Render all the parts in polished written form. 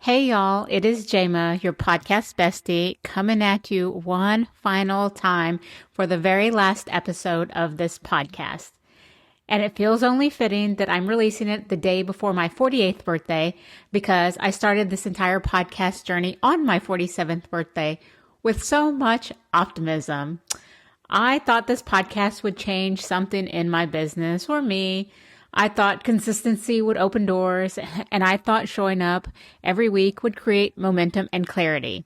Hey y'all, it is Jama, your podcast bestie, coming at you one final time for the very last episode of this podcast. And it feels only fitting that I'm releasing it the day before my 48th birthday because I started this entire podcast journey on my 47th birthday with so much optimism. I thought this podcast would change something in my business or me. I thought consistency would open doors, and I thought showing up every week would create momentum and clarity.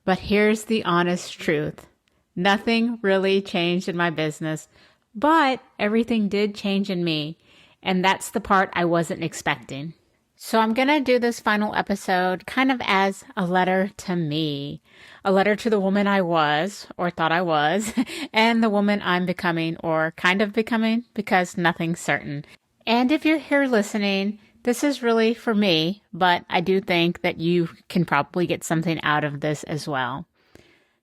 But here's the honest truth. Nothing really changed in my business, but everything did change in me, and that's the part I wasn't expecting. So I'm going to do this final episode kind of as a letter to me, a letter to the woman I was, or thought I was, and the woman I'm becoming, or kind of becoming, because nothing's certain. And if you're here listening, this is really for me, but I do think that you can probably get something out of this as well.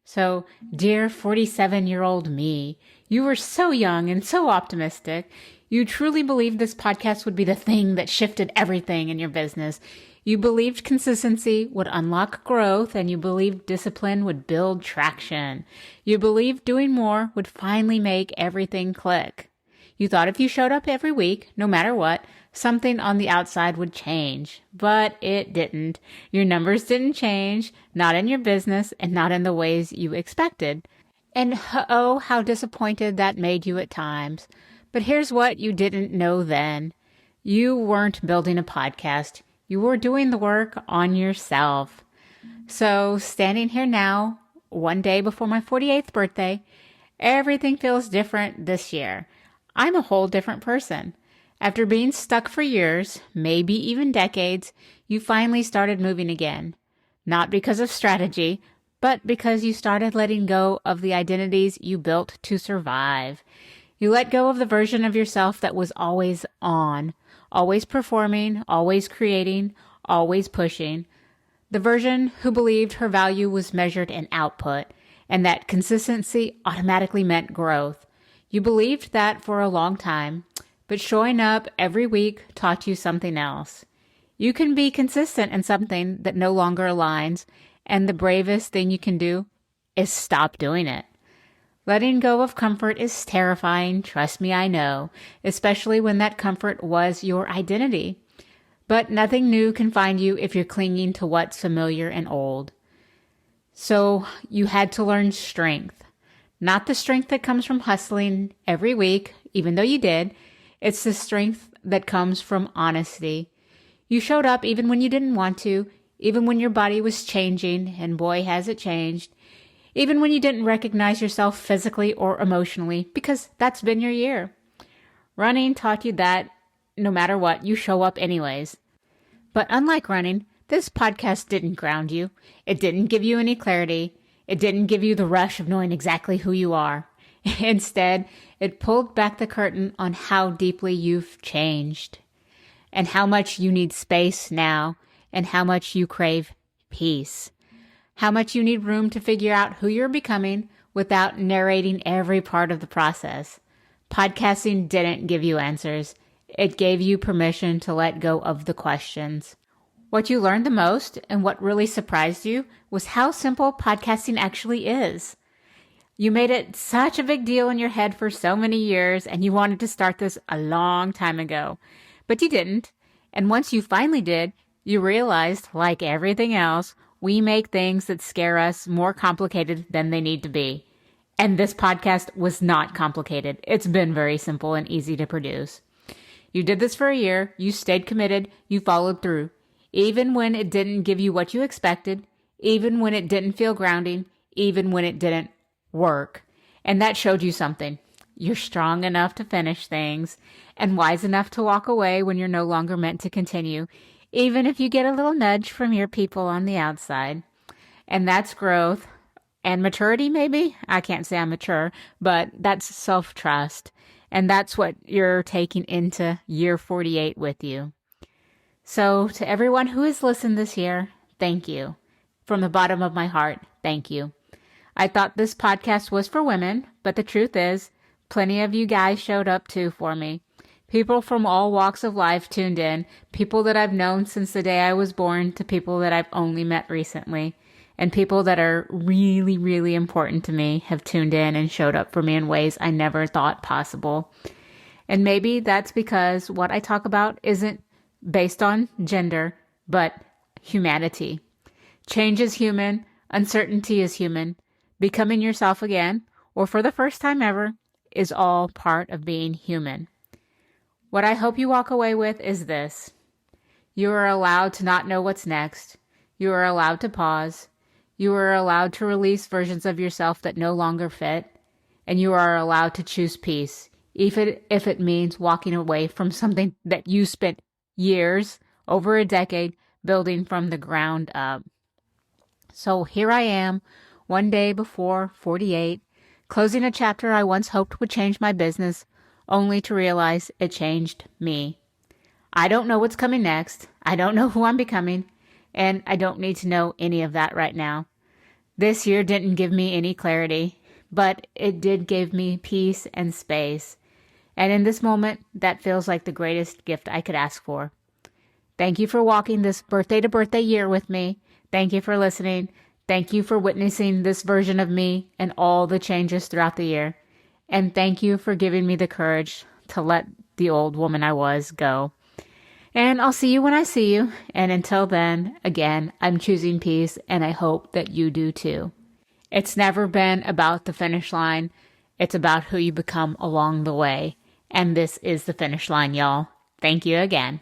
So, dear 47-year-old me, you were so young and so optimistic. You truly believed this podcast would be the thing that shifted everything in your business. You believed consistency would unlock growth, and you believed discipline would build traction. You believed doing more would finally make everything click. You thought if you showed up every week, no matter what, something on the outside would change. But it didn't. Your numbers didn't change, not in your business and not in the ways you expected. And oh, how disappointed that made you at times. But here's what you didn't know then. You weren't building a podcast. You were doing the work on yourself. So standing here now, one day before my 48th birthday, everything feels different this year. I'm a whole different person. After being stuck for years, maybe even decades, you finally started moving again. Not because of strategy, but because you started letting go of the identities you built to survive. You let go of the version of yourself that was always on, always performing, always creating, always pushing. The version who believed her value was measured in output, and that consistency automatically meant growth. You believed that for a long time, but showing up every week taught you something else. You can be consistent in something that no longer aligns, and the bravest thing you can do is stop doing it. Letting go of comfort is terrifying, trust me, I know, especially when that comfort was your identity. But nothing new can find you if you're clinging to what's familiar and old. So you had to learn strength. Not the strength that comes from hustling every week, even though you did. It's the strength that comes from honesty. You showed up even when you didn't want to, even when your body was changing, and boy has it changed. Even when you didn't recognize yourself physically or emotionally, because that's been your year. Running taught you that no matter what, you show up anyways. But unlike running, this podcast didn't ground you. It didn't give you any clarity. It didn't give you the rush of knowing exactly who you are. Instead, it pulled back the curtain on how deeply you've changed, and how much you need space now, and how much you crave peace. How much you need room to figure out who you're becoming without narrating every part of the process. Podcasting didn't give you answers. It gave you permission to let go of the questions. What you learned the most and what really surprised you was how simple podcasting actually is. You made it such a big deal in your head for so many years, and you wanted to start this a long time ago. But you didn't. And once you finally did, you realized, like everything else, we make things that scare us more complicated than they need to be. And this podcast was not complicated. It's been very simple and easy to produce. You did this for a year. You stayed committed. You followed through. Even when it didn't give you what you expected, even when it didn't feel grounding, even when it didn't work. And that showed you something. You're strong enough to finish things and wise enough to walk away when you're no longer meant to continue, even if you get a little nudge from your people on the outside. And that's growth and maturity, maybe. I can't say I'm mature, but that's self-trust. And that's what you're taking into year 48 with you. So to everyone who has listened this year, thank you. From the bottom of my heart, thank you. I thought this podcast was for women, but the truth is, plenty of you guys showed up too for me. People from all walks of life tuned in, people that I've known since the day I was born to people that I've only met recently. And people that are really, really important to me have tuned in and showed up for me in ways I never thought possible. And maybe that's because what I talk about isn't based on gender, but humanity. Change is human. Uncertainty is human. Becoming yourself again, or for the first time ever, is all part of being human. What I hope you walk away with is this. You are allowed to not know what's next. You are allowed to pause. You are allowed to release versions of yourself that no longer fit. And you are allowed to choose peace, even if it means walking away from something that you spent years, over a decade, building from the ground up. So here I am, one day before 48, closing a chapter I once hoped would change my business, only to realize it changed me. I don't know what's coming next. I don't know who I'm becoming, and I don't need to know any of that right now. This year didn't give me any clarity, but it did give me peace and space. And in this moment, that feels like the greatest gift I could ask for. Thank you for walking this birthday to birthday year with me. Thank you for listening. Thank you for witnessing this version of me and all the changes throughout the year. And thank you for giving me the courage to let the old woman I was go. And I'll see you when I see you. And until then, again, I'm choosing peace, and I hope that you do too. It's never been about the finish line. It's about who you become along the way. And this is the finish line, y'all. Thank you again.